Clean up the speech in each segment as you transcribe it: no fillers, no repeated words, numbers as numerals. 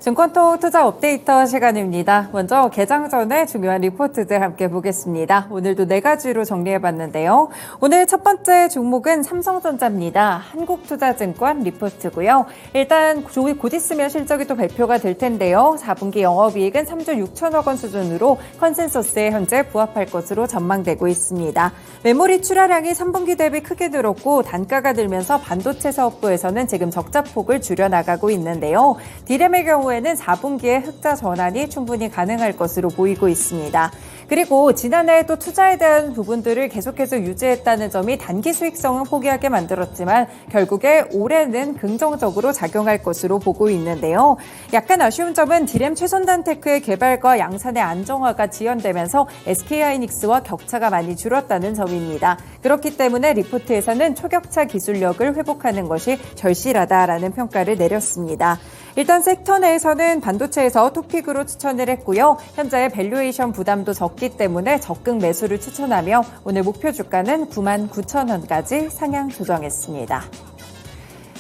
증권통 투자 업데이터 시간입니다. 먼저 개장 전에 중요한 리포트들 함께 보겠습니다. 오늘도 4가지로 정리해봤는데요. 오늘 첫 번째 종목은 삼성전자입니다. 한국투자증권 리포트고요. 일단 곧 있으면 실적이 또 발표가 될 텐데요. 4분기 영업이익은 3조 6천억 원 수준으로 컨센서스에 현재 부합할 것으로 전망되고 있습니다. 메모리 출하량이 3분기 대비 크게 늘었고 단가가 들면서 반도체 사업부에서는 지금 적자폭을 줄여나가고 있는데요. D램의 경우에는 4분기에 흑자 전환이 충분히 가능할 것으로 보이고 있습니다. 그리고 지난해 또 투자에 대한 부분들을 계속해서 유지했다는 점이 단기 수익성은 포기하게 만들었지만 결국에 올해는 긍정적으로 작용할 것으로 보고 있는데요. 약간 아쉬운 점은 D램 최선단 테크의 개발과 양산의 안정화가 지연되면서 SK하이닉스와 격차가 많이 줄었다는 점입니다. 그렇기 때문에 리포트에서는 초격차 기술력을 회복하는 것이 절실하다라는 평가를 내렸습니다. 일단 섹터 내에서는 반도체에서 토픽으로 추천을 했고요. 현재 밸류에이션 부담도 적기 때문에 적극 매수를 추천하며 오늘 목표 주가는 99,000원까지 상향 조정했습니다.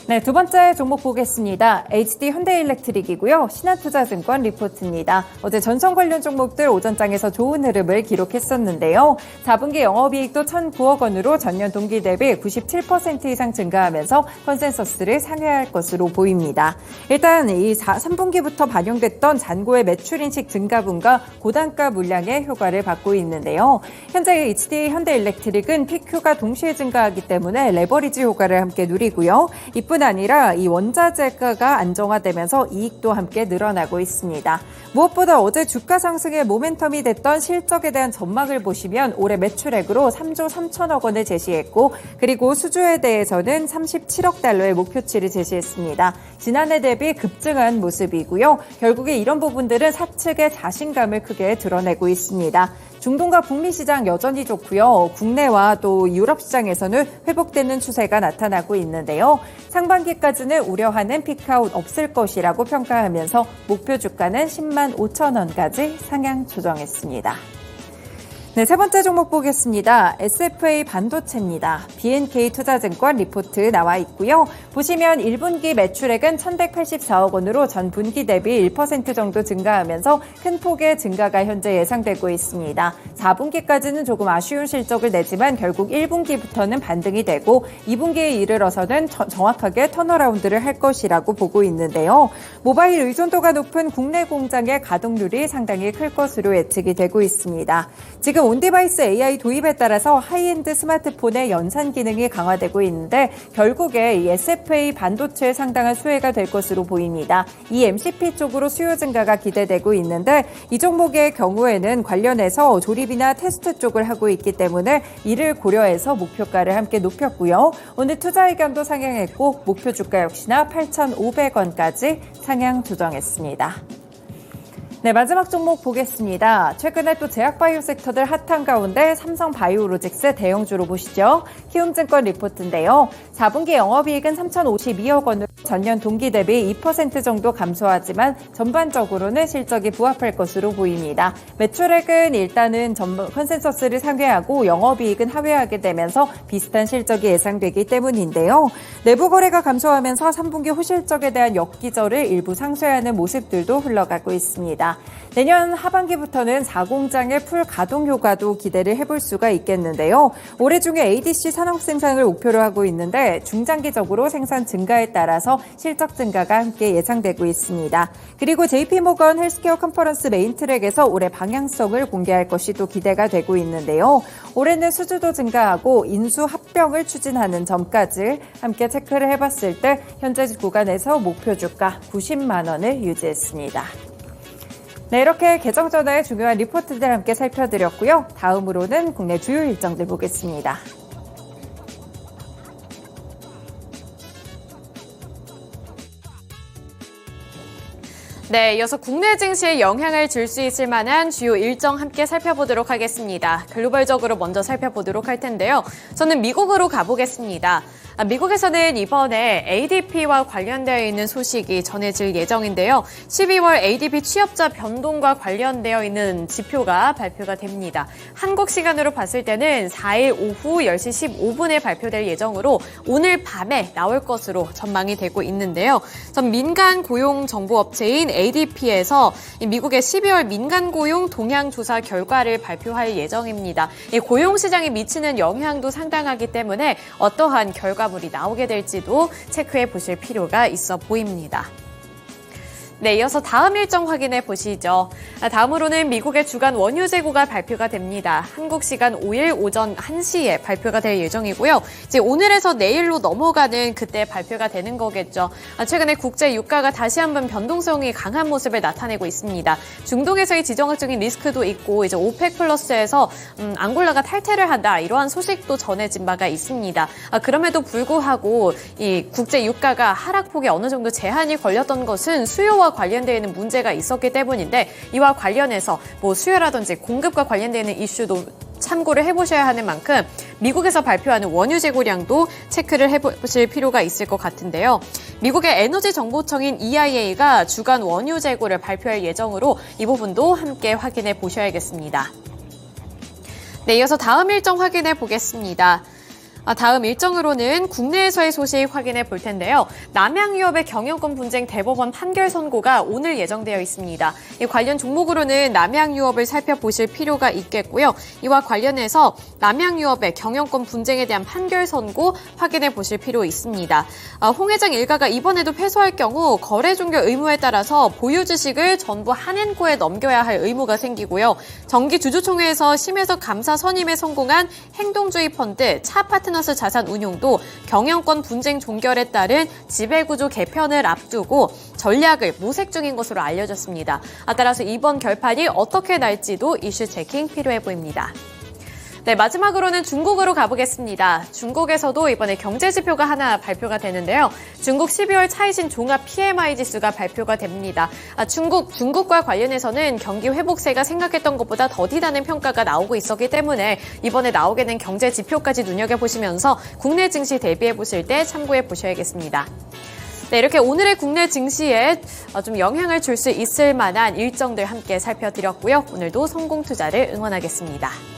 네, 두 번째 종목 보겠습니다. HD 현대일렉트릭이고요. 신한투자증권 리포트입니다. 어제 전선 관련 종목들 오전장에서 좋은 흐름을 기록했었는데요. 4분기 영업이익도 1,009억 원으로 전년 동기 대비 97% 이상 증가하면서 컨센서스를 상회할 것으로 보입니다. 일단 이 3분기부터 반영됐던 잔고의 매출 인식 증가분과 고단가 물량의 효과를 받고 있는데요. 현재 HD 현대일렉트릭은 PQ가 동시에 증가하기 때문에 레버리지 효과를 함께 누리고요. 뿐 아니라 이 원자재가가 안정화되면서 이익도 함께 늘어나고 있습니다. 무엇보다 어제 주가 상승의 모멘텀이 됐던 실적에 대한 전망을 보시면 올해 매출액으로 3조 3천억 원을 제시했고 그리고 수주에 대해서는 37억 달러의 목표치를 제시했습니다. 지난해 대비 급증한 모습이고요. 결국에 이런 부분들은 사측의 자신감을 크게 드러내고 있습니다. 중동과 북미 시장 여전히 좋고요. 국내와 또 유럽 시장에서는 회복되는 추세가 나타나고 있는데요. 상반기까지는 우려하는 피크아웃 없을 것이라고 평가하면서 목표 주가는 10만 5천 원까지 상향 조정했습니다. 네, 세 번째 종목 보겠습니다. SFA 반도체입니다. BNK 투자증권 리포트 나와 있고요. 보시면 1분기 매출액은 1,184억 원으로 전 분기 대비 1% 정도 증가하면서 큰 폭의 증가가 현재 예상되고 있습니다. 4분기까지는 조금 아쉬운 실적을 내지만 결국 1분기부터는 반등이 되고 2분기에 이르러서는 정확하게 턴어라운드를 할 것이라고 보고 있는데요. 모바일 의존도가 높은 국내 공장의 가동률이 상당히 클 것으로 예측이 되고 있습니다. 지금 온디바이스 AI 도입에 따라서 하이엔드 스마트폰의 연산 기능이 강화되고 있는데 결국에 이 SFA 반도체에 상당한 수혜가 될 것으로 보입니다. 이 MCP 쪽으로 수요 증가가 기대되고 있는데 이 종목의 경우에는 관련해서 조립이나 테스트 쪽을 하고 있기 때문에 이를 고려해서 목표가를 함께 높였고요. 오늘 투자 의견도 상향했고 목표 주가 역시나 8,500원까지 상향 조정했습니다. 네, 마지막 종목 보겠습니다. 최근에 또 제약바이오 섹터들 핫한 가운데 삼성바이오로직스 대형주로 보시죠. 키움증권 리포트인데요. 4분기 영업이익은 3,052억 원으로 전년 동기 대비 2% 정도 감소하지만 전반적으로는 실적이 부합할 것으로 보입니다. 매출액은 일단은 컨센서스를 상회하고 영업이익은 하회하게 되면서 비슷한 실적이 예상되기 때문인데요. 내부 거래가 감소하면서 3분기 후실적에 대한 역기절을 일부 상쇄하는 모습들도 흘러가고 있습니다. 내년 하반기부터는 4공장의 풀 가동 효과도 기대를 해볼 수가 있겠는데요. 올해 중에 ADC 산업 생산을 목표로 하고 있는데 중장기적으로 생산 증가에 따라서 실적 증가가 함께 예상되고 있습니다. 그리고 JP모건 헬스케어 컨퍼런스 메인 트랙에서 올해 방향성을 공개할 것이 또 기대가 되고 있는데요. 올해는 수주도 증가하고 인수 합병을 추진하는 점까지 함께 체크를 해봤을 때 현재 구간에서 목표 주가 90만 원을 유지했습니다. 네, 이렇게 개정 전에 중요한 리포트들 함께 살펴드렸고요. 다음으로는 국내 주요 일정들 보겠습니다. 네, 이어서 국내 증시에 영향을 줄 수 있을 만한 주요 일정 함께 살펴보도록 하겠습니다. 글로벌적으로 먼저 살펴보도록 할 텐데요. 저는 미국으로 가보겠습니다. 미국에서는 이번에 ADP와 관련되어 있는 소식이 전해질 예정인데요. 12월 ADP 취업자 변동과 관련되어 있는 지표가 발표가 됩니다. 한국 시간으로 봤을 때는 4일 오후 10시 15분에 발표될 예정으로 오늘 밤에 나올 것으로 전망이 되고 있는데요. 전 민간 고용 정보 업체인 ADP에서 미국의 12월 민간 고용 동향 조사 결과를 발표할 예정입니다. 이 고용 시장에 미치는 영향도 상당하기 때문에 어떠한 결과물이 나오게 될지도 체크해 보실 필요가 있어 보입니다. 네, 이어서 다음 일정 확인해 보시죠. 다음으로는 미국의 주간 원유 재고가 발표가 됩니다. 한국 시간 5일 오전 1시에 발표가 될 예정이고요. 이제 오늘에서 내일로 넘어가는 그때 발표가 되는 거겠죠. 최근에 국제 유가가 다시 한번 변동성이 강한 모습을 나타내고 있습니다. 중동에서의 지정학적인 리스크도 있고 이제 오펙 플러스에서 앙골라가 탈퇴를 한다 이러한 소식도 전해진 바가 있습니다. 그럼에도 불구하고 이 국제 유가가 하락폭에 어느 정도 제한이 걸렸던 것은 수요와 관련되어 있는 문제가 있었기 때문인데 이와 관련해서 수요라든지 공급과 관련되어 있는 이슈도 참고를 해보셔야 하는 만큼 미국에서 발표하는 원유 재고량도 체크를 해보실 필요가 있을 것 같은데요. 미국의 에너지 정보청인 EIA가 주간 원유 재고를 발표할 예정으로 이 부분도 함께 확인해 보셔야겠습니다. 네, 이어서 다음 일정 확인해 보겠습니다. 다음 일정으로는 국내에서의 소식 확인해 볼 텐데요. 남양유업의 경영권 분쟁 대법원 판결 선고가 오늘 예정되어 있습니다. 이 관련 종목으로는 남양유업을 살펴보실 필요가 있겠고요. 이와 관련해서 남양유업의 경영권 분쟁에 대한 판결 선고 확인해 보실 필요 있습니다. 홍 회장 일가가 이번에도 패소할 경우 거래 종료 의무에 따라서 보유 주식을 전부 한엔코에 넘겨야 할 의무가 생기고요. 정기 주주총회에서 심해석 감사 선임에 성공한 행동주의 펀드 차파트너스 자산 운용도 경영권 분쟁 종결에 따른 지배구조 개편을 앞두고 전략을 모색 중인 것으로 알려졌습니다. 따라서 이번 결판이 어떻게 날지도 이슈 체킹 필요해 보입니다. 네, 마지막으로는 중국으로 가보겠습니다. 중국에서도 이번에 경제 지표가 하나 발표가 되는데요. 중국 12월 차이신 종합 PMI 지수가 발표가 됩니다. 중국과 관련해서는 경기 회복세가 생각했던 것보다 더디다는 평가가 나오고 있었기 때문에 이번에 나오게 된 경제 지표까지 눈여겨보시면서 국내 증시 대비해 보실 때 참고해 보셔야겠습니다. 네, 이렇게 오늘의 국내 증시에 좀 영향을 줄 수 있을 만한 일정들 함께 살펴드렸고요. 오늘도 성공 투자를 응원하겠습니다.